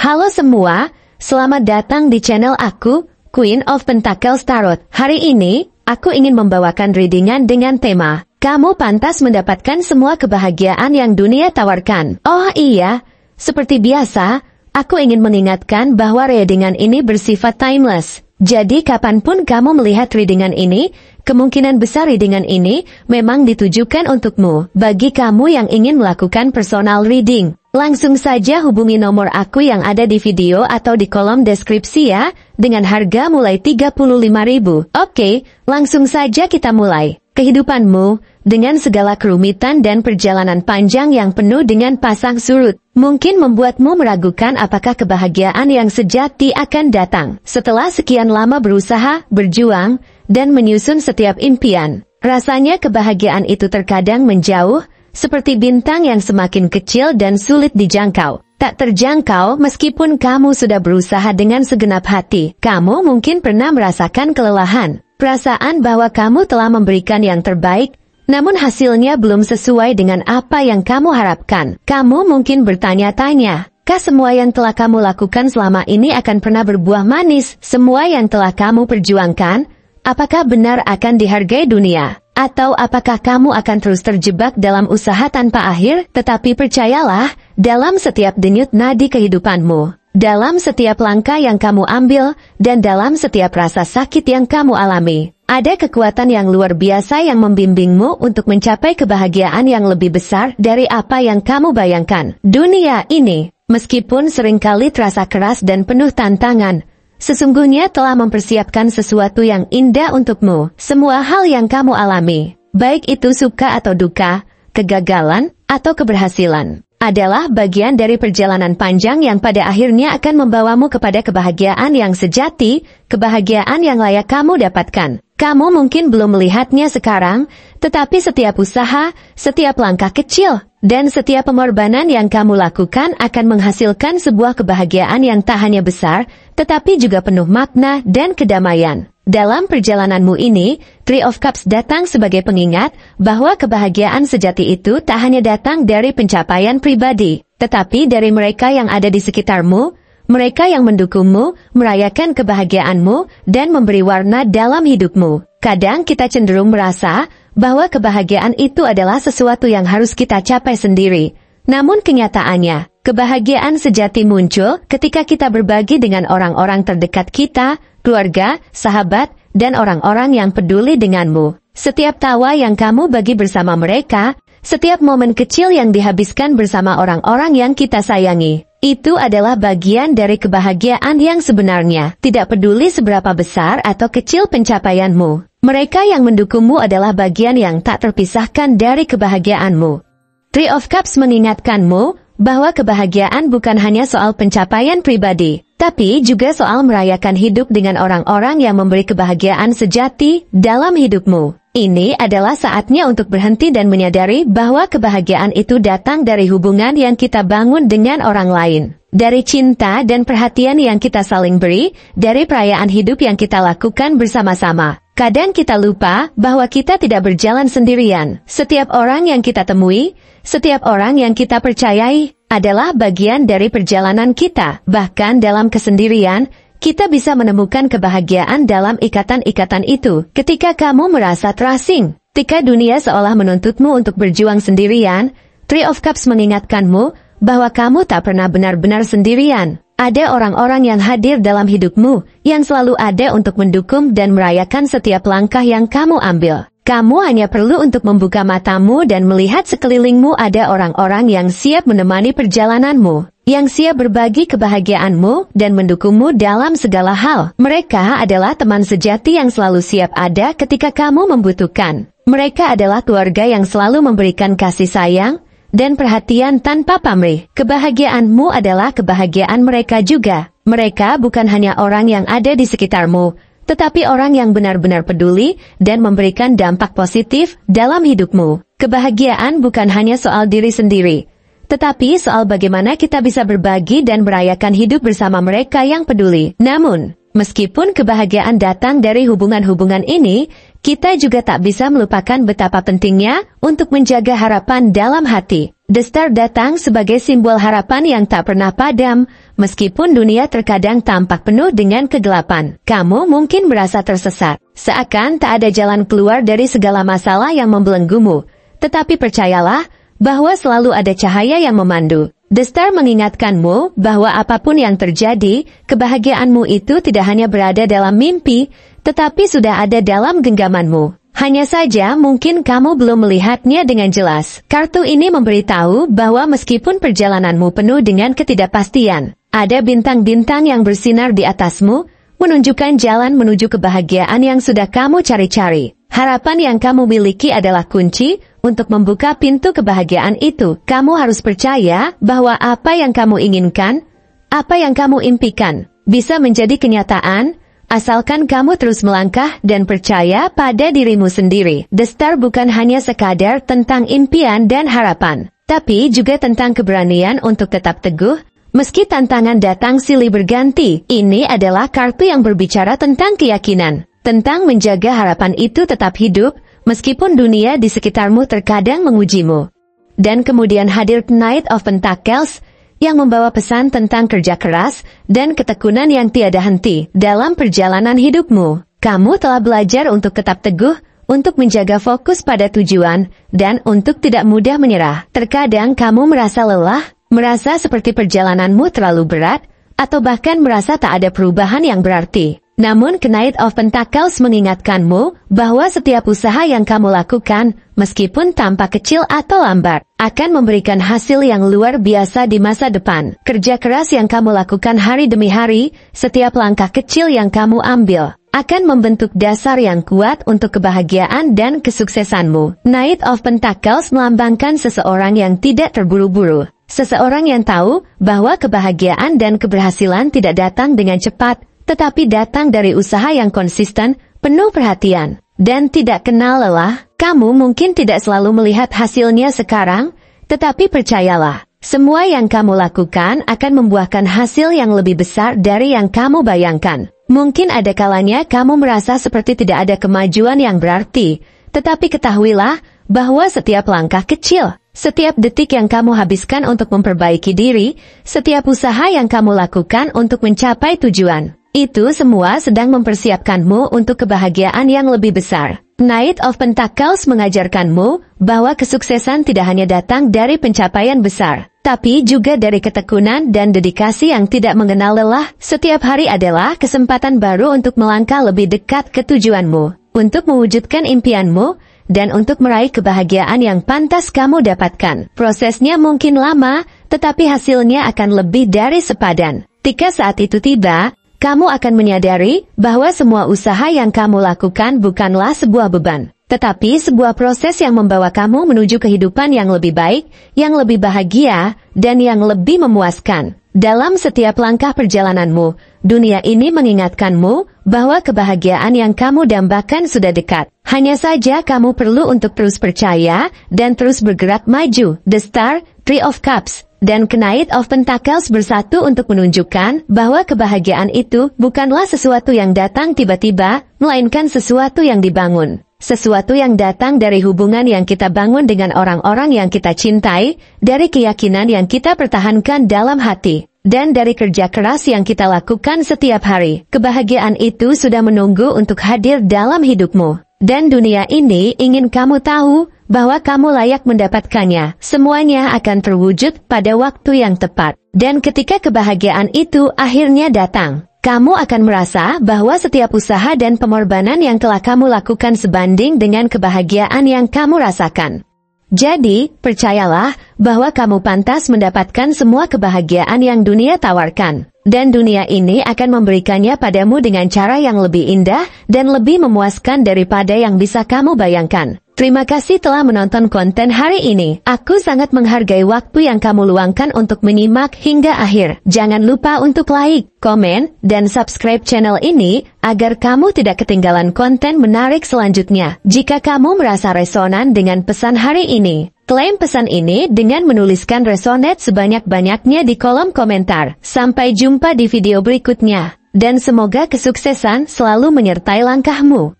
Halo semua, selamat datang di channel aku, Queen of Pentacles Tarot. Hari ini, aku ingin membawakan readingan dengan tema, kamu pantas mendapatkan semua kebahagiaan yang dunia tawarkan. Oh iya, seperti biasa, aku ingin mengingatkan bahwa readingan ini bersifat timeless. Jadi kapanpun kamu melihat readingan ini, kemungkinan besar readingan ini memang ditujukan untukmu. Bagi kamu yang ingin melakukan personal reading, langsung saja hubungi nomor aku yang ada di video atau di kolom deskripsi ya, dengan harga mulai 35.000. Oke, langsung saja kita mulai. Kehidupanmu, dengan segala kerumitan dan perjalanan panjang yang penuh dengan pasang surut, mungkin membuatmu meragukan apakah kebahagiaan yang sejati akan datang. Setelah sekian lama berusaha, berjuang, dan menyusun setiap impian, rasanya kebahagiaan itu terkadang menjauh, seperti bintang yang semakin kecil dan sulit dijangkau. Tak terjangkau meskipun kamu sudah berusaha dengan segenap hati. Kamu mungkin pernah merasakan kelelahan, perasaan bahwa kamu telah memberikan yang terbaik, namun hasilnya belum sesuai dengan apa yang kamu harapkan. Kamu mungkin bertanya-tanya, kah semua yang telah kamu lakukan selama ini akan pernah berbuah manis? Semua yang telah kamu perjuangkan, apakah benar akan dihargai dunia? Atau apakah kamu akan terus terjebak dalam usaha tanpa akhir? Tetapi percayalah, dalam setiap denyut nadi kehidupanmu, dalam setiap langkah yang kamu ambil, dan dalam setiap rasa sakit yang kamu alami, ada kekuatan yang luar biasa yang membimbingmu untuk mencapai kebahagiaan yang lebih besar dari apa yang kamu bayangkan. Dunia ini, meskipun seringkali terasa keras dan penuh tantangan, sesungguhnya telah mempersiapkan sesuatu yang indah untukmu. Semua hal yang kamu alami, baik itu suka atau duka, kegagalan, atau keberhasilan, adalah bagian dari perjalanan panjang yang pada akhirnya akan membawamu kepada kebahagiaan yang sejati, kebahagiaan yang layak kamu dapatkan. Kamu mungkin belum melihatnya sekarang, tetapi setiap usaha, setiap langkah kecil, dan setiap pengorbanan yang kamu lakukan akan menghasilkan sebuah kebahagiaan yang tak hanya besar, tetapi juga penuh makna dan kedamaian. Dalam perjalananmu ini, Three of Cups datang sebagai pengingat bahwa kebahagiaan sejati itu tak hanya datang dari pencapaian pribadi, tetapi dari mereka yang ada di sekitarmu, mereka yang mendukungmu, merayakan kebahagiaanmu, dan memberi warna dalam hidupmu. Kadang kita cenderung merasa bahwa kebahagiaan itu adalah sesuatu yang harus kita capai sendiri. Namun kenyataannya, kebahagiaan sejati muncul ketika kita berbagi dengan orang-orang terdekat kita, keluarga, sahabat, dan orang-orang yang peduli denganmu. Setiap tawa yang kamu bagi bersama mereka, setiap momen kecil yang dihabiskan bersama orang-orang yang kita sayangi, itu adalah bagian dari kebahagiaan yang sebenarnya. Tidak peduli seberapa besar atau kecil pencapaianmu, mereka yang mendukungmu adalah bagian yang tak terpisahkan dari kebahagiaanmu. Three of Cups mengingatkanmu bahwa kebahagiaan bukan hanya soal pencapaian pribadi, tapi juga soal merayakan hidup dengan orang-orang yang memberi kebahagiaan sejati dalam hidupmu. Ini adalah saatnya untuk berhenti dan menyadari bahwa kebahagiaan itu datang dari hubungan yang kita bangun dengan orang lain, dari cinta dan perhatian yang kita saling beri, dari perayaan hidup yang kita lakukan bersama-sama. Kadang kita lupa bahwa kita tidak berjalan sendirian. Setiap orang yang kita temui, setiap orang yang kita percayai, adalah bagian dari perjalanan kita. Bahkan dalam kesendirian, kita bisa menemukan kebahagiaan dalam ikatan-ikatan itu. Ketika kamu merasa terasing, ketika dunia seolah menuntutmu untuk berjuang sendirian, Three of Cups mengingatkanmu bahwa kamu tak pernah benar-benar sendirian. Ada orang-orang yang hadir dalam hidupmu, yang selalu ada untuk mendukung dan merayakan setiap langkah yang kamu ambil. Kamu hanya perlu untuk membuka matamu dan melihat sekelilingmu ada orang-orang yang siap menemani perjalananmu, yang siap berbagi kebahagiaanmu dan mendukungmu dalam segala hal. Mereka adalah teman sejati yang selalu siap ada ketika kamu membutuhkan. Mereka adalah keluarga yang selalu memberikan kasih sayang dan perhatian tanpa pamrih. Kebahagiaanmu adalah kebahagiaan mereka juga. Mereka bukan hanya orang yang ada di sekitarmu, tetapi orang yang benar-benar peduli dan memberikan dampak positif dalam hidupmu. Kebahagiaan bukan hanya soal diri sendiri, tetapi soal bagaimana kita bisa berbagi dan merayakan hidup bersama mereka yang peduli. Namun, Meskipun kebahagiaan datang dari hubungan-hubungan ini, kita juga tak bisa melupakan betapa pentingnya untuk menjaga harapan dalam hati. The Star datang sebagai simbol harapan yang tak pernah padam, meskipun dunia terkadang tampak penuh dengan kegelapan. Kamu mungkin merasa tersesat, seakan tak ada jalan keluar dari segala masalah yang membelenggumu. Tetapi percayalah, bahwa selalu ada cahaya yang memandu. The Star mengingatkanmu bahwa apapun yang terjadi, kebahagiaanmu itu tidak hanya berada dalam mimpi, tetapi sudah ada dalam genggamanmu. Hanya saja mungkin kamu belum melihatnya dengan jelas. Kartu ini memberitahu bahwa meskipun perjalananmu penuh dengan ketidakpastian, ada bintang-bintang yang bersinar di atasmu, menunjukkan jalan menuju kebahagiaan yang sudah kamu cari-cari. Harapan yang kamu miliki adalah kunci untuk membuka pintu kebahagiaan itu. Kamu harus percaya bahwa apa yang kamu inginkan, apa yang kamu impikan, bisa menjadi kenyataan, asalkan kamu terus melangkah dan percaya pada dirimu sendiri. The Star bukan hanya sekadar tentang impian dan harapan, tapi juga tentang keberanian untuk tetap teguh, meski tantangan datang silih berganti. Ini adalah kartu yang berbicara tentang keyakinan, tentang menjaga harapan itu tetap hidup, meskipun dunia di sekitarmu terkadang mengujimu. Dan kemudian hadir Knight of Pentacles, yang membawa pesan tentang kerja keras dan ketekunan yang tiada henti dalam perjalanan hidupmu. Kamu telah belajar untuk tetap teguh, untuk menjaga fokus pada tujuan, dan untuk tidak mudah menyerah. Terkadang kamu merasa lelah, merasa seperti perjalananmu terlalu berat, atau bahkan merasa tak ada perubahan yang berarti. Namun Knight of Pentacles mengingatkanmu bahwa setiap usaha yang kamu lakukan, meskipun tampak kecil atau lambat, akan memberikan hasil yang luar biasa di masa depan. Kerja keras yang kamu lakukan hari demi hari, setiap langkah kecil yang kamu ambil, akan membentuk dasar yang kuat untuk kebahagiaan dan kesuksesanmu. Knight of Pentacles melambangkan seseorang yang tidak terburu-buru. Seseorang yang tahu bahwa kebahagiaan dan keberhasilan tidak datang dengan cepat, tetapi datang dari usaha yang konsisten, penuh perhatian, dan tidak kenal lelah. Kamu mungkin tidak selalu melihat hasilnya sekarang, tetapi percayalah, semua yang kamu lakukan akan membuahkan hasil yang lebih besar dari yang kamu bayangkan. Mungkin ada kalanya kamu merasa seperti tidak ada kemajuan yang berarti, tetapi ketahuilah bahwa setiap langkah kecil, setiap detik yang kamu habiskan untuk memperbaiki diri, setiap usaha yang kamu lakukan untuk mencapai tujuan, itu semua sedang mempersiapkanmu untuk kebahagiaan yang lebih besar. Knight of Pentacles mengajarkanmu bahwa kesuksesan tidak hanya datang dari pencapaian besar, tapi juga dari ketekunan dan dedikasi yang tidak mengenal lelah. Setiap hari adalah kesempatan baru untuk melangkah lebih dekat ke tujuanmu, untuk mewujudkan impianmu, dan untuk meraih kebahagiaan yang pantas kamu dapatkan. Prosesnya mungkin lama, tetapi hasilnya akan lebih dari sepadan. Ketika saat itu tiba, kamu akan menyadari bahwa semua usaha yang kamu lakukan bukanlah sebuah beban, tetapi sebuah proses yang membawa kamu menuju kehidupan yang lebih baik, yang lebih bahagia, dan yang lebih memuaskan. Dalam setiap langkah perjalananmu, dunia ini mengingatkanmu bahwa kebahagiaan yang kamu dambakan sudah dekat. Hanya saja kamu perlu untuk terus percaya dan terus bergerak maju. The Star, Three of Cups, dan Knight of Pentacles bersatu untuk menunjukkan bahwa kebahagiaan itu bukanlah sesuatu yang datang tiba-tiba, melainkan sesuatu yang dibangun. Sesuatu yang datang dari hubungan yang kita bangun dengan orang-orang yang kita cintai, dari keyakinan yang kita pertahankan dalam hati, dan dari kerja keras yang kita lakukan setiap hari. Kebahagiaan itu sudah menunggu untuk hadir dalam hidupmu. Dan dunia ini ingin kamu tahu bahwa kamu layak mendapatkannya. Semuanya akan terwujud pada waktu yang tepat. Dan ketika kebahagiaan itu akhirnya datang, kamu akan merasa bahwa setiap usaha dan pengorbanan yang telah kamu lakukan sebanding dengan kebahagiaan yang kamu rasakan. Jadi, percayalah bahwa kamu pantas mendapatkan semua kebahagiaan yang dunia tawarkan. Dan dunia ini akan memberikannya padamu dengan cara yang lebih indah dan lebih memuaskan daripada yang bisa kamu bayangkan. Terima kasih telah menonton konten hari ini. Aku sangat menghargai waktu yang kamu luangkan untuk menyimak hingga akhir. Jangan lupa untuk like, komen, dan subscribe channel ini agar kamu tidak ketinggalan konten menarik selanjutnya. Jika kamu merasa resonan dengan pesan hari ini, klaim pesan ini dengan menuliskan resonate sebanyak-banyaknya di kolom komentar. Sampai jumpa di video berikutnya. Dan semoga kesuksesan selalu menyertai langkahmu.